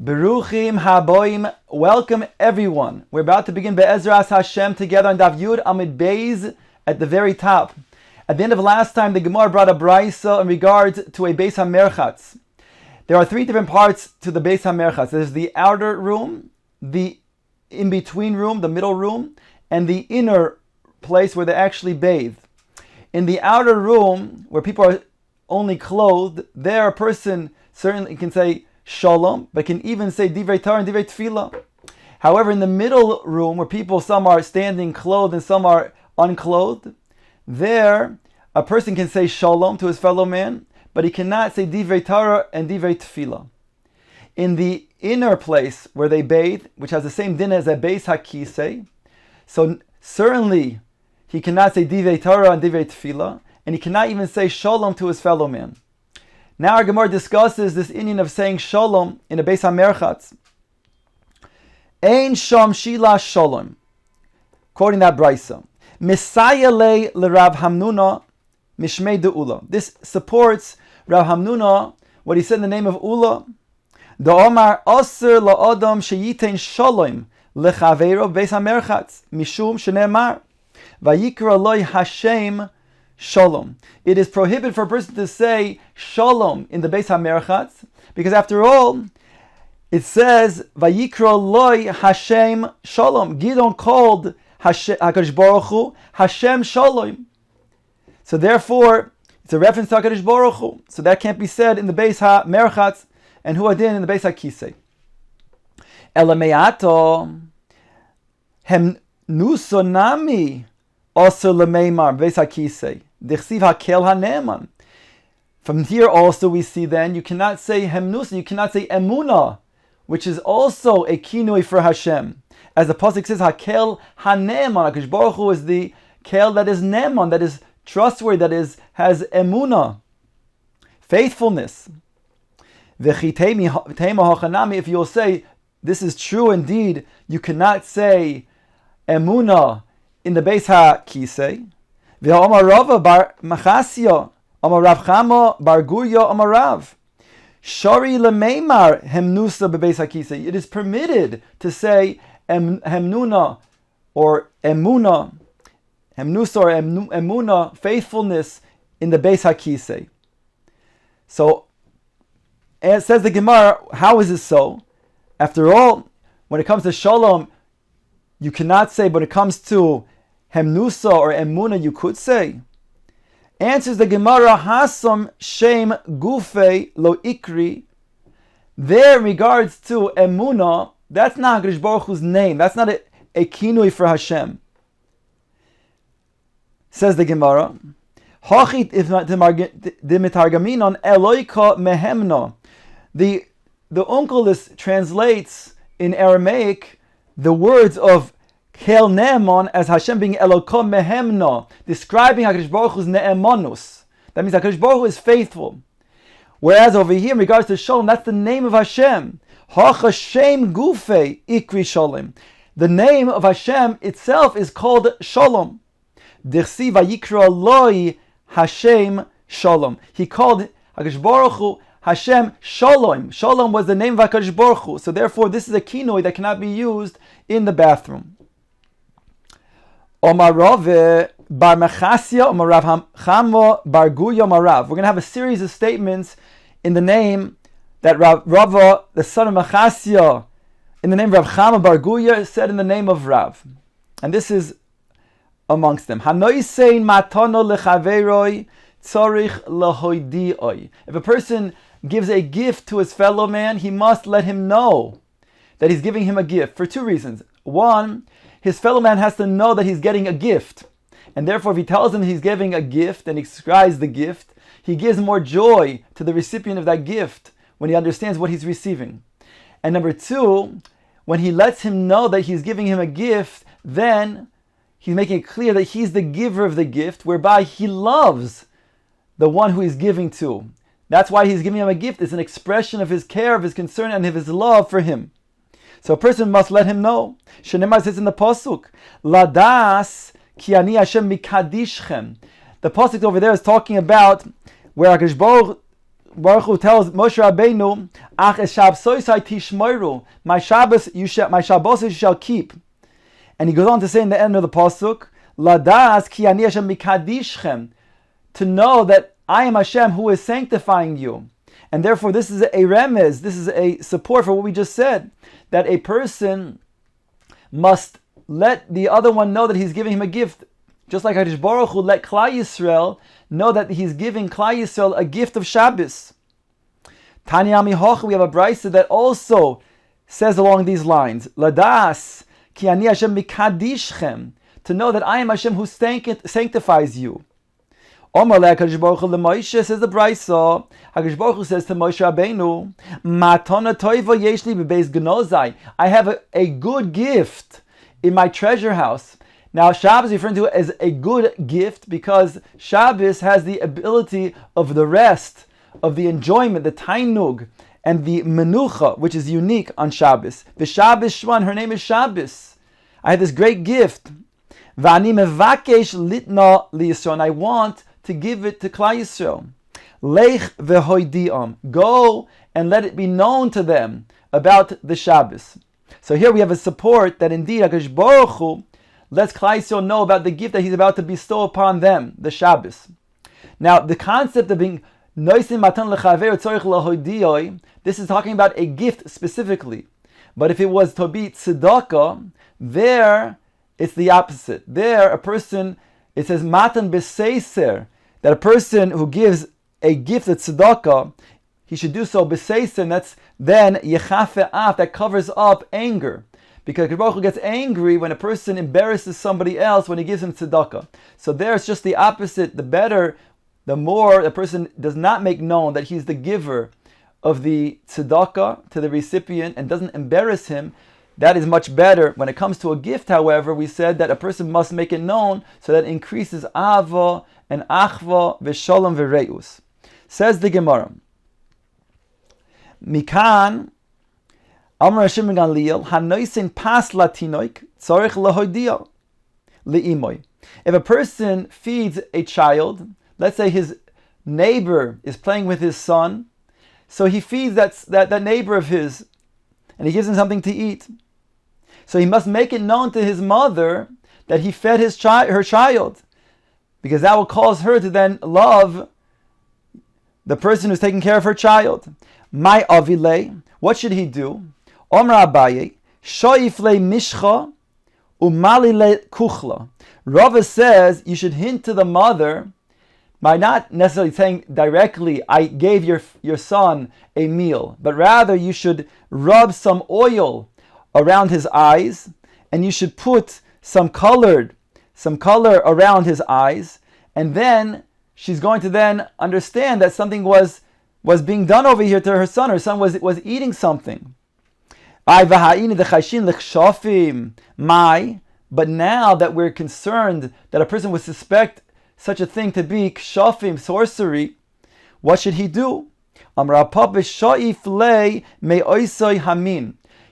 Beruchim haboim, welcome everyone. We're about to begin Be'ezras Hashem together on Daf Yud Amud Beis at the very top. At the end of last time, the Gemara brought a brisa in regards to a Beis HaMerchatz. There are three different parts to the Beis HaMerchatz. There's the outer room, the in-between room, the middle room, and the inner place where they actually bathe. In the outer room, where people are only clothed, there a person certainly can say Shalom, but can even say Divrei Torah and Divrei Tefillah. However, in the middle room, where people, some are standing clothed and some are unclothed, there a person can say Shalom to his fellow man, but he cannot say Divrei Torah and Divrei Tefillah. In the inner place where they bathe, which has the same din as a Beis HaKisei, so certainly he cannot say Divrei Torah and Divrei Tefillah, and he cannot even say Shalom to his fellow man. Now our Gemara discusses this inyan of saying Shalom in a Beis HaMerchatz. Ein sham shila Shalom, quoting that brisa. Messiah le Rav Hamnuna mishmei de Ula. This supports Rav Hamnuna, what he said in the name of Ula. The Omar Aser la Adam sheyitein Shalom lechaveiro Beis HaMerchatz mishum shene'emar vayikra loy Hashem Shalom. It is prohibited for a person to say Shalom in the Beis HaMerchatz, because after all, it says Vayikra loy Hashem Shalom. Gidon called HaKadosh Baruch Hu Hashem Shalom. So therefore, it's a reference to HaKadosh Baruch Hu. So that can't be said in the Beis HaMerchatz and Huadin in the Beis HaKisei. Elameato Hem Nusonami also lemeimar Beis HaKisei. Dichsiv hakel haneman. From here also we see then you cannot say hemnusa, you cannot say emuna, which is also a kinui for Hashem. As the pasuk says, hakel haneman. HaKadosh Baruch Hu is the kel that is neman, that is trustworthy, that has emuna, faithfulness. If you'll say this is true indeed, you cannot say emuna in the Beis HaKisei. V'Amar Rava bar Machasya, Amar Rav Chama bar Gurya, Amar Rav Shari lemeimar hemnusa bebeis HaKisei. It is permitted to say hemnuna or emuna, hemnusa or emuna, faithfulness in the Beis HaKisei. So, it says the Gemara, how is this so? After all, when it comes to Shalom, you cannot say, but when it comes to Hemnusa or Emuna, you could say. Answers the Gemara, Hasam Shem Gufe Lo Ikri. There, in regards to Emuna, that's not HaKadosh Baruch Hu's name. That's not a kinui for Hashem. Says the Gemara, Hachit Dimitargaminon Eloika Mehemna. The Onkelos translates in Aramaic the words of Kel Ne'eman as Hashem being Elokom Mehemna, describing HaKadosh Baruch Hu's Ne'emanus. That means HaKadosh Baruch Hu is faithful. Whereas over here, in regards to Shalom, that's the name of Hashem. HaChashem Gufe Ikri Shalom. The name of Hashem itself is called Shalom. Dirsi Vayikra Loi Hashem Shalom. He called HaKadosh Baruch Hu Hashem Shalom. Shalom was the name of HaKadosh Baruch Hu. So therefore, this is a kinoi that cannot be used in the bathroom. Omar Rav bar Mechasya, Omar Rav Chama bar Gurya, Omar Rav. We're going to have a series of statements in the name that Rava, the son of Mechasya, in the name of Rav Chama bar Gurya, said in the name of Rav. And this is amongst them. Hanoisein matano lechaveroi tzorich lehoidioi. If a person gives a gift to his fellow man, he must let him know that he's giving him a gift for two reasons. One, his fellow man has to know that he's getting a gift. And therefore, if he tells him he's giving a gift and he describes the gift, he gives more joy to the recipient of that gift when he understands what he's receiving. And number two, when he lets him know that he's giving him a gift, then he's making it clear that he's the giver of the gift, whereby he loves the one who he's giving to. That's why he's giving him a gift. It's an expression of his care, of his concern, and of his love for him. So a person must let him know. Shenemar says in the pasuk, Ladas ki ani Hashem mikadishchem. The pasuk over there is talking about where HaKadosh Baruch Baruch Hu tells Moshe Rabbeinu, "Ach es Shabbosai tishmoru." My Shabbos you shall keep. And he goes on to say in the end of the pasuk, "Ladas ki ani Hashem mikadishchem," to know that I am Hashem who is sanctifying you. And therefore, this is a remez. This is a support for what we just said, that a person must let the other one know that he's giving him a gift. Just like Hakadosh Baruch Hu let Klal Yisrael know that he's giving Klal Yisrael a gift of Shabbos. Tanya Mihoch, we have a brisa that also says along these lines, Ladas ki ani Hashem mikadishchem, to know that I am Hashem who sanctifies you. Omar le Hakadosh Baruch Hu leMoshe, says the brisa, Hakadosh Baruch Hu says to Moshe Rabbeinu, Matana toiva yesh li bebeis gnozai, I have a good gift in my treasure house. Now, Shabbos is referred to as a good gift because Shabbos has the ability of the rest, of the enjoyment, the tainug, and the menucha, which is unique on Shabbos. The Shabbos Shvan, her name is Shabbos. I have this great gift. V'ani mevakesh litna liyisrael, and I want to give it to Klal Yisrael. Lech v'hoidiam, go and let it be known to them about the Shabbos. So here we have a support that indeed HaKadosh Baruch Hu lets Klal Yisrael know about the gift that he's about to bestow upon them, the Shabbos. Now, the concept of being noisim matan lechaver tzorich lahodiyoi, this is talking about a gift specifically. But if it was to be tzedakah, there it's the opposite. There, a person, it says matan b'seiser, that a person who gives a gift of tzedakah, he should do so b'seiser, and that's then yechafe af, that covers up anger. Because Baruch Hu gets angry when a person embarrasses somebody else when he gives him tzedakah. So there it's just the opposite. The better, the more a person does not make known that he's the giver of the tzedakah to the recipient and doesn't embarrass him, that is much better. When it comes to a gift, however, we said that a person must make it known so that it increases ava and achva v'shalom v'reus. Says the Gemara, Mikan, Amar Hashem Gamliel, Hanoisin pas latinoik, tzorich lahodia leimoy. If a person feeds a child, let's say his neighbor is playing with his son, so he feeds that neighbor of his, and he gives him something to eat. So he must make it known to his mother that he fed her child, because that will cause her to then love the person who's taking care of her child. My avile, what should he do? Omar Abaye, shoifle mishcha umalile kuchla. Rava says you should hint to the mother by not necessarily saying directly, I gave your son a meal, but rather you should rub some oil around his eyes, and you should put some color around his eyes, and then she's going to then understand that something was being done over here to her son. Her son was eating something. But now that we're concerned that a person would suspect such a thing to be kshafim, sorcery, what should he do?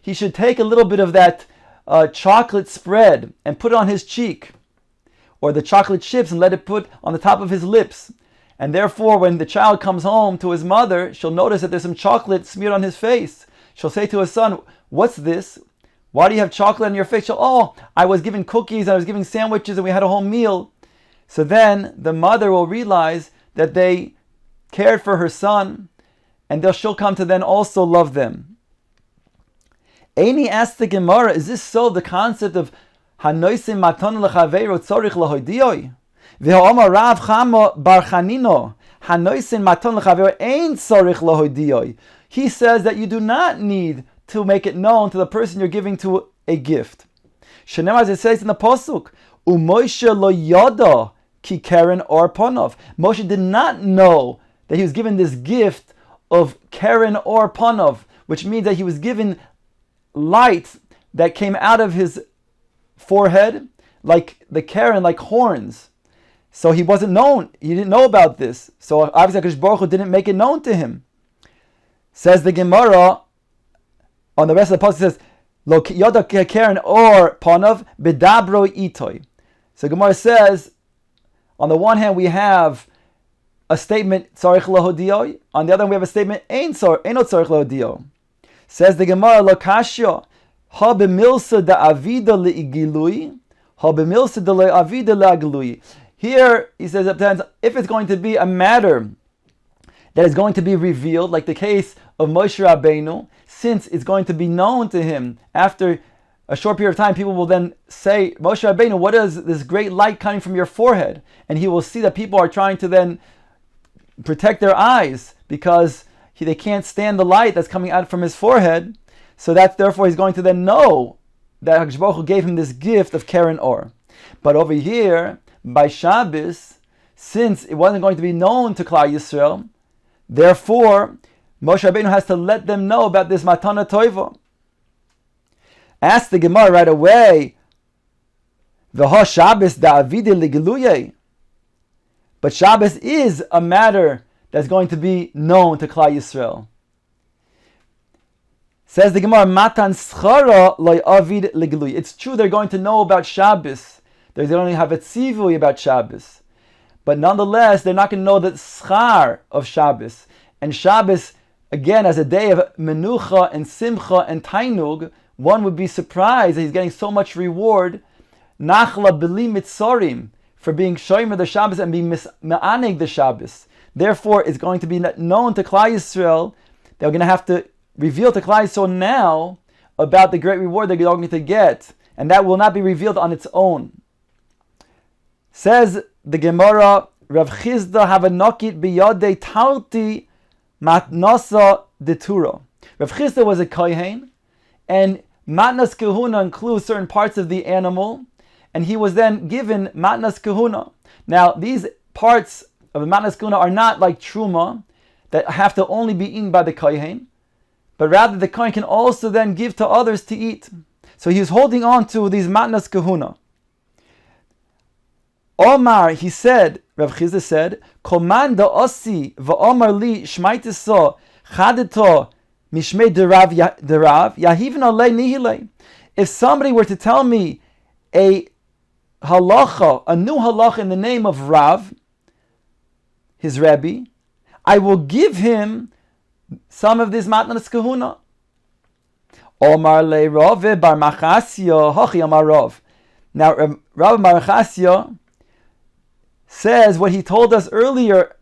He should take a little bit of that chocolate spread and put it on his cheek, or the chocolate chips, and let it put on the top of his lips. And therefore, when the child comes home to his mother, she'll notice that there's some chocolate smeared on his face. She'll say to his son, "What's this? Why do you have chocolate on your face?" I was giving cookies, I was giving sandwiches, and we had a whole meal. So then the mother will realize that they cared for her son, and she'll come to then also love them. Aini asked the Gemara, is this so the concept of Hanoisim maton lechaveiro tzorich lahoidiyoi? V'ha'omar Rav Chama bar Chanino, Hanoisim maton lechaveiro ein tzorich lahoidiyoi. He says that you do not need to make it known to the person you're giving to a gift. Shenem, as it says in the Pasuk, U'Moshe lo yada ki keren or ponov. Moshe did not know that he was given this gift of keren or ponov, which means that he was given light that came out of his forehead, like the keren, like horns. So he wasn't known. He didn't know about this. So obviously HaKadosh Baruch Hu didn't make it known to him. Says the Gemara, on the rest of the passage says, Lo yoda keren or ponov bedabro itoy. So Gemara says, on the one hand we have a statement tzarich lahodio. On the other hand, we have a statement ein tzarich lahodio. Says the Gemara, Lokashya, ha b'milsa da avida le'igilui, ha b'milsa da le'avida le'agilui. Here, he says at times, if it's going to be a matter that is going to be revealed, like the case of Moshe Rabbeinu, since it's going to be known to him after a short period of time, people will then say, Moshe Rabbeinu, what is this great light coming from your forehead? And he will see that people are trying to then protect their eyes because they can't stand the light that's coming out from his forehead. So that therefore he's going to then know that HaKadosh Baruch Hu gave him this gift of Keren Or. But over here, by Shabbos, since it wasn't going to be known to Klal Yisrael, therefore Moshe Rabbeinu has to let them know about this Matana Toiva. Ask the Gemara right away, V'ha Shabbos da'avide legeluye. But Shabbos is a matter that's going to be known to Klal Yisrael. Says the Gemara, Matan schara loy avid legeluye. It's true they're going to know about Shabbos. They're going to have a tzivui about Shabbos. But nonetheless, they're not going to know the schar of Shabbos. And Shabbos, again, as a day of menucha and simcha and tainug, one would be surprised that he's getting so much reward, nachla b'li mitzorim, for being shomer the Shabbos and being me'anig the Shabbos. Therefore, it's going to be known to Klal Yisrael. They're going to have to reveal to Klal Yisrael now about the great reward they're going to get, and that will not be revealed on its own. Says the Gemara, Rav Chizda have a nokit biyadei tarti matnasa detura. Rav Chizda was a kohen, and matnas kahuna includes certain parts of the animal, and he was then given matnas kahuna. Now, these parts of the matnas kahuna are not like truma, that have to only be eaten by the kohen, but rather the kohen can also then give to others to eat. So he was holding on to these matnas kahuna. Omar, he said, Rav Chizda said, Komanda osi va'omar li shmaitisa chadeto mishmei derav yahivin alei nihile. If somebody were to tell me a halacha, a new halacha in the name of Rav, his Rebbe, I will give him some of this matnas kahuna. Omar le Rav bar Machasya hachi amar Rav. Now Rav bar Machasya says what he told us earlier,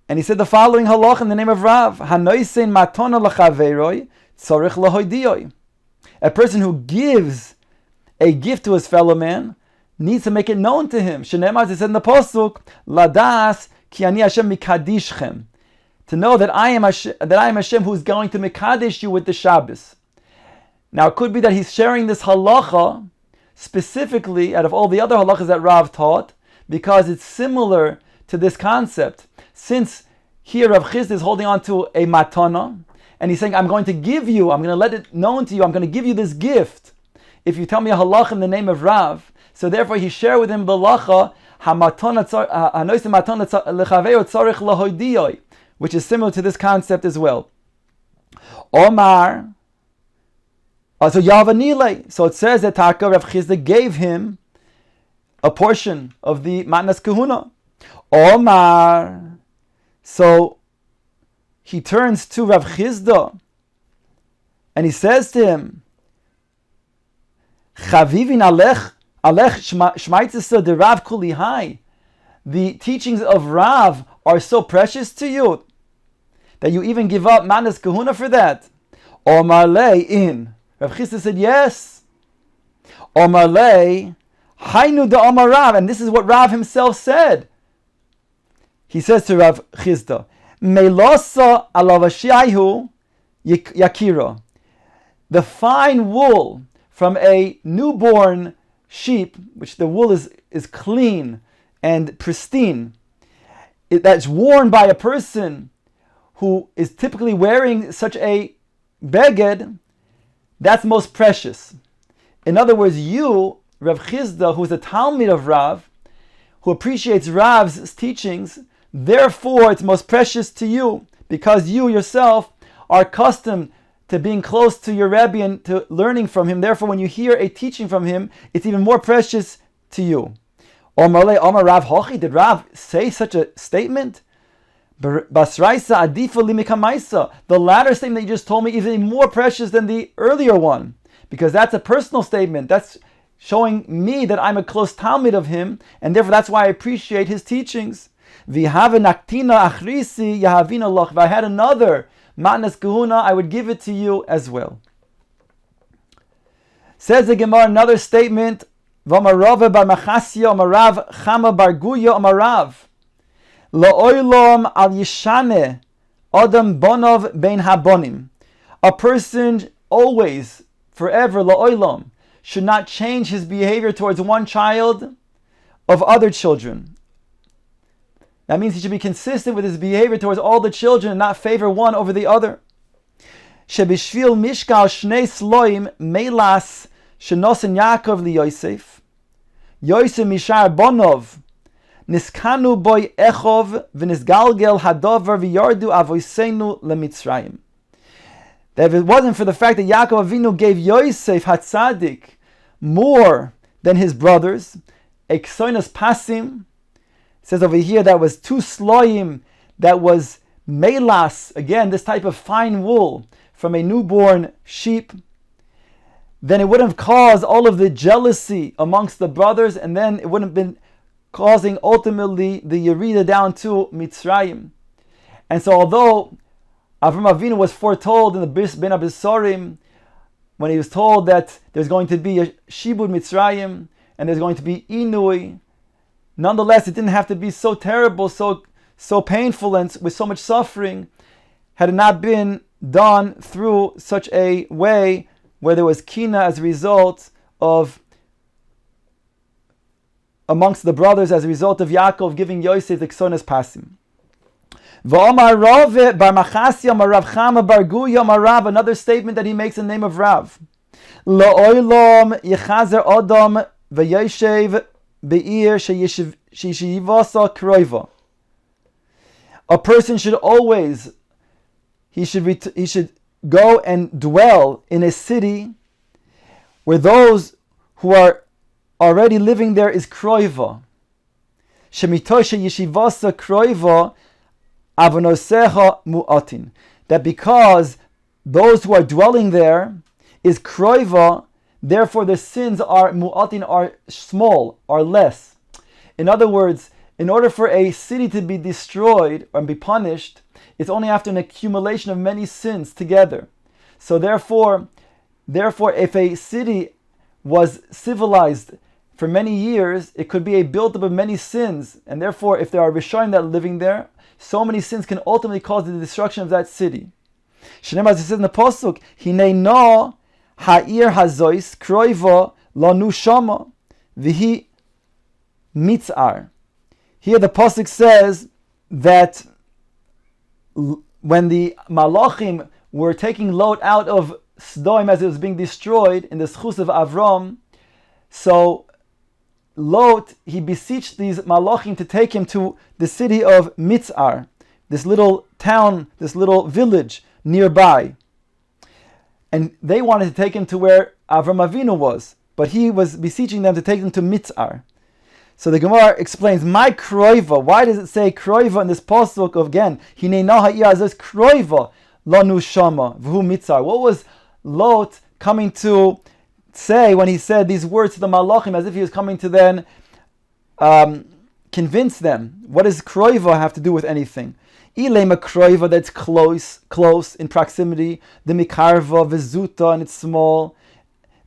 and he said the following halach in the name of Rav: Hanoisen matona lachaveroi tzorich lahoidiyoi. A person who gives a gift to his fellow man needs to make it known to him. Shenemar, it said in the pasuk, ladas ki ani Hashem mikadishchem, to know that I am Hashem who is going to mikadish you with the Shabbos. Now it could be that he's sharing this halacha specifically out of all the other halachas that Rav taught, because it's similar to this concept. Since here Rav Chizda is holding on to a matana, and he's saying, I'm going to give you, I'm going to let it known to you, I'm going to give you this gift if you tell me a halach in the name of Rav. So therefore he shared with him the halacha, which is similar to this concept as well. Omar, so Yavanile, so it says that Taka Rav Chizda gave him a portion of the matnas kahuna. Omar, so he turns to Rav Chizda and he says to him, Chavivin alech shmaitzisa de Rav kulihai. The teachings of Rav are so precious to you that you even give up matnas kahuna for that. Omar lei in. Rav Chizda said, yes. Omar lei, hainu de Omar Rav, and this is what Rav himself said. He says to Rav Chizda, Melosa alavashaihu yakira. The fine wool from a newborn sheep, which the wool is clean and pristine, that's worn by a person who is typically wearing such a beged, that's most precious. In other words, you, Rav Chizda, who's a Talmid of Rav, who appreciates Rav's teachings, therefore it's most precious to you, because you yourself are accustomed to being close to your Rebbe and to learning from him. Therefore, when you hear a teaching from him, it's even more precious to you. Omarle Omar Rav Hochi, did Rav say such a statement? Basraisa adifa limikamaisa. The latter statement that you just told me is even more precious than the earlier one, because that's a personal statement. That's showing me that I'm a close Talmud of him, and therefore that's why I appreciate his teachings. V'have naktina achrisi yahavina loch. If I had another matnas kahuna, I would give it to you as well. Says the Gemara, another statement. V'amarava bar machasya amarav chama bar guya amarav la'olam al yishane adam bonov bein habonim. A person always, forever, la'olam, should not change his behavior towards one child of other children. That means he should be consistent with his behavior towards all the children and not favor one over the other. Shebishvil mishkal shnei sloim melas shenosin Yaakov li Yosef Yosef mishar bonov niskanu boy echov v'nisgalgel hadover v'yardu avoseinu lemitzrayim. That if it wasn't for the fact that Yaakov Avinu gave Yosef Hatzadik more than his brothers, eksoinos pasim, it says over here that was two sloim, that was melas, again this type of fine wool from a newborn sheep, then it wouldn't have caused all of the jealousy amongst the brothers, and then it wouldn't have been causing ultimately the Yerida down to Mitzrayim. And so although Avram Avinu was foretold in the Ben Abisorim, when he was told that there's going to be a Shibud Mitzrayim and there's going to be Inui, nonetheless it didn't have to be so terrible, so painful and with so much suffering, had it not been done through such a way where there was kina as a result of amongst the brothers, as a result of Yaakov giving Yosef the Ksonas Pasim. Another statement that he makes in the name of Rav. La'olam yechazer Adam v'yeshev be'ir sheyeshivasa kroiva. A person should always, he should go and dwell in a city where those who are already living there is kroiva. Shemitoshe yeshivasa kroiva avonosecha mu'atin. That because those who are dwelling there is kroiva, therefore the sins are mu'atin, are small, are less. In other words, in order for a city to be destroyed and be punished, it's only after an accumulation of many sins together. So therefore, if a city was civilized for many years, it could be a buildup of many sins, and therefore, if there are Rishonim that are living there, so many sins can ultimately cause the destruction of that city. Shneimar, as it says in the pasuk, Hinei no ha'ir hazois kroiva lanu shama v'hi mitzar. Here the pasuk says that when the Malachim were taking Lot out of Sodom as it was being destroyed in the schus of Avram, so Lot, he beseeched these Malachim to take him to the city of Mitzar, this little town, this little village nearby. And they wanted to take him to where Avram Avinu was, but he was beseeching them to take him to Mitzar. So the Gemara explains, my kroiva, why does it say kroiva in this pasuk of, again, Hinei no ha'ir hazos kroiva lanu shama v'hu mitzar? What was Lot coming to say when he said these words to the Malachim, as if he was coming to then convince them? What does kroiva have to do with anything? Ilema kroiva, that's close in proximity, the mikarva v'zuta, and it's small.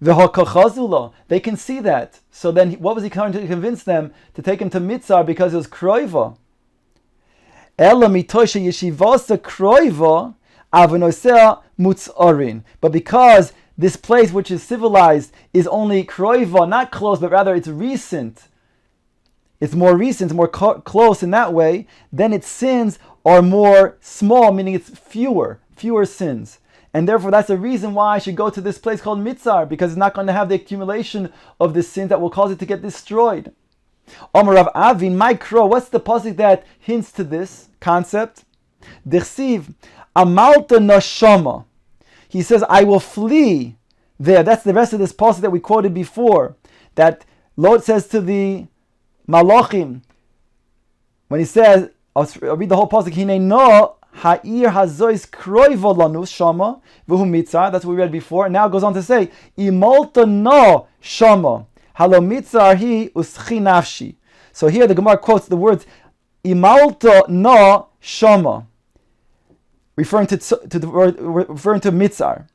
They can see that. So then what was he trying to convince them to take him to Mitzar? Because it was kroiva. But because this place which is civilized is only kroiva, not close, but rather it's recent, it's more recent, more close in that way, then its sins are more small, meaning it's fewer sins. And therefore, that's the reason why I should go to this place called Mitzar, because it's not going to have the accumulation of the sin that will cause it to get destroyed. Omer Rav Avin, my crow, what's the pasuk that hints to this concept? Dirshu, amalta nashama. He says, I will flee there. That's the rest of this pasuk that we quoted before. That Lot says to the Malachim, when he says, I'll read the whole pasuk, Hine no ha'ir hazois kroivo lanus shama v'hu mitzar. That's what we read before. And now it goes on to say, Imolta no shama halo mitzar hi uschi nafshi. So here the Gemara quotes the words Imalta no shama, referring to mitzar.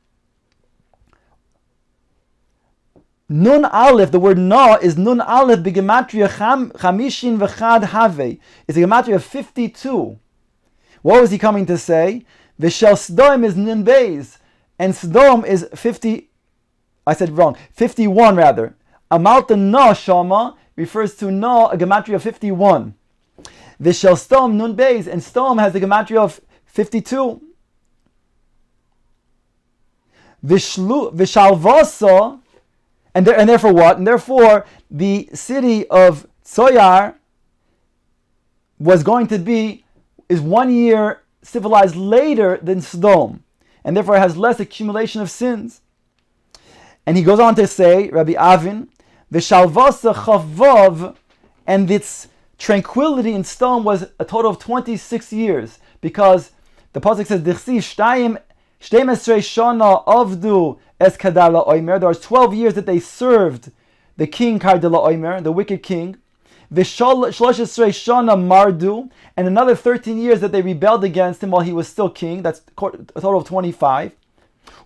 Nun Aleph, the word na is Nun Aleph b'gematria chamishin v'chad have. It's a gematria of 52. What was he coming to say? V'shel Sdom is Nun Beis, and Sdom is 50. I said wrong. 51 rather. Amalta na shama refers to na, a gematria of 51. V'shel Sdom Nun Beis, and Sdom has a gematria of 52. V'shalvasa. And therefore what? And therefore the city of Tsoyar is 1 year civilized later than Sodom, and therefore it has less accumulation of sins. And he goes on to say, Rabbi Avin, V'shalvasa chavav, and its tranquility in Sodom was a total of 26 years, because the pasuk says, Dirshu shtayim 12 shana avdu es kadar la'omer. There was 12 years that they served the king Kadar la'omer, the wicked king. V'shlosh shana mardu, and another 13 years that they rebelled against him while he was still king. That's a total of 25.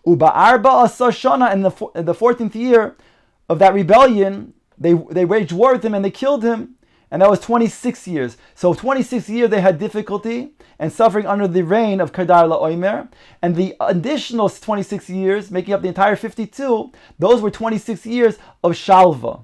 Uba'arba asa shana, and the 14th year of that rebellion, they waged war with him and they killed him. And that was 26 years. So 26 years they had difficulty and suffering under the reign of Kadar la'omer. And the additional 26 years, making up the entire 52, those were 26 years of Shalva.